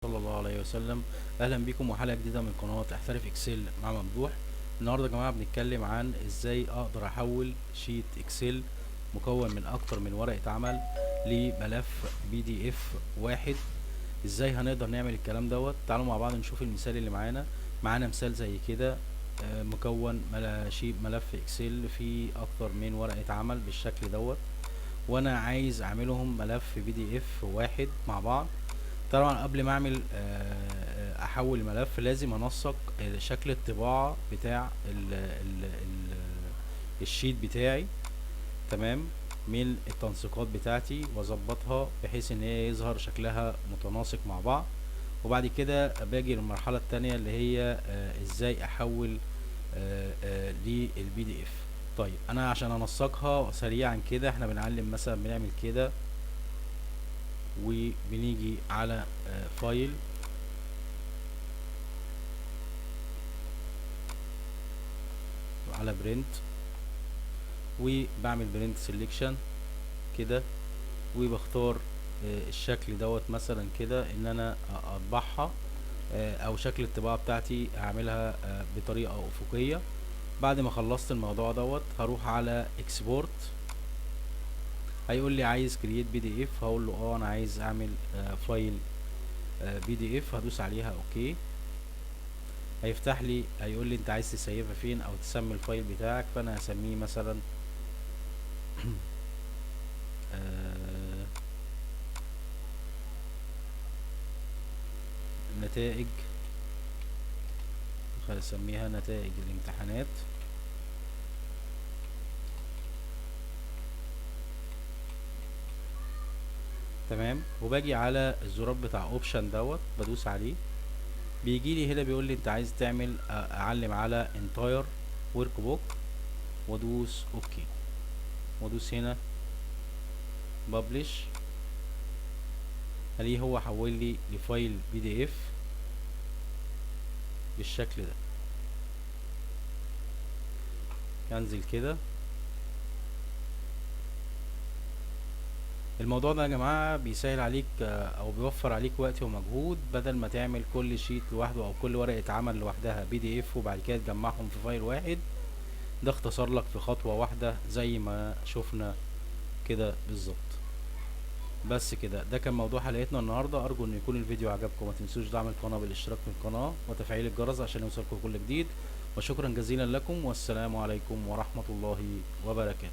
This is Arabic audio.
صلى الله عليه وسلم. اهلا بكم وحلقه جديده من قناه احترف اكسل مع ممدوح. النهارده يا جماعه بنتكلم عن ازاي اقدر احول شيت اكسل مكون من اكتر من ورقه عمل لملف بي دي اف واحد. ازاي هنقدر نعمل الكلام دوت؟ تعالوا مع بعض نشوف المثال اللي معانا مثال زي كده. مكون شيت ملف اكسل فيه اكتر من ورقه عمل بالشكل دوت، وانا عايز اعملهم ملف بي دي اف واحد مع بعض. طبعا قبل ما اعمل احول ملف لازم انسق شكل الطباعة بتاع ال الشيت بتاعي. تمام، من التنسيقات بتاعتي واظبطها بحيث ان هي يظهر شكلها متناسق مع بعض. وبعد كده باجي للمرحلة التانية اللي هي ازاي احول للبي دي اف. طيب انا عشان انسقها سريعا كده احنا بنعلم مثلا بنعمل كده، وبنيجي على فايل، على برنت، وبعمل برنت سيلكشن كده، وبختار الشكل دوت مثلا كده ان انا اطبعها، او شكل الطباعة بتاعتي اعملها بطريقة افقية. بعد ما خلصت الموضوع دوت هروح على اكسبورت. هيقول لي عايز كرييت بي دي اف، هقول له انا عايز اعمل فايل بي دي اف، هدوس عليها اوكي. هيفتح لي هيقول لي انت عايز تسيبها فين او تسمي الفايل بتاعك، فانا هسميه مثلا نتائج، هسميها نتائج الامتحانات. تمام، وباجي على الزرار بتاع اوبشن دوت بدوس عليه، بيجي لي هنا بيقول لي انت عايز تعمل اعلم على انتاير ورك بوك، وادوس اوكي، وادوس هنا ببلش. هلاقيه هو حول لي لفايل بي دي اف بالشكل ده. ينزل كده. الموضوع ده يا جماعة بيسهل عليك او بيوفر عليك وقت ومجهود، بدل ما تعمل كل شيت لوحده او كل ورقة عمل لوحدها بي دي اف وبعد كده تجمعهم في فايل واحد. ده اختصر لك في خطوة واحدة زي ما شفنا كده بالظبط. بس كده، ده كان موضوع حلقتنا النهاردة. ارجو ان يكون الفيديو عجبكم. ما تنسوش دعم القناة بالاشتراك في القناة وتفعيل الجرس عشان يوصلكم كل جديد. وشكرا جزيلا لكم، والسلام عليكم ورحمة الله وبركاته.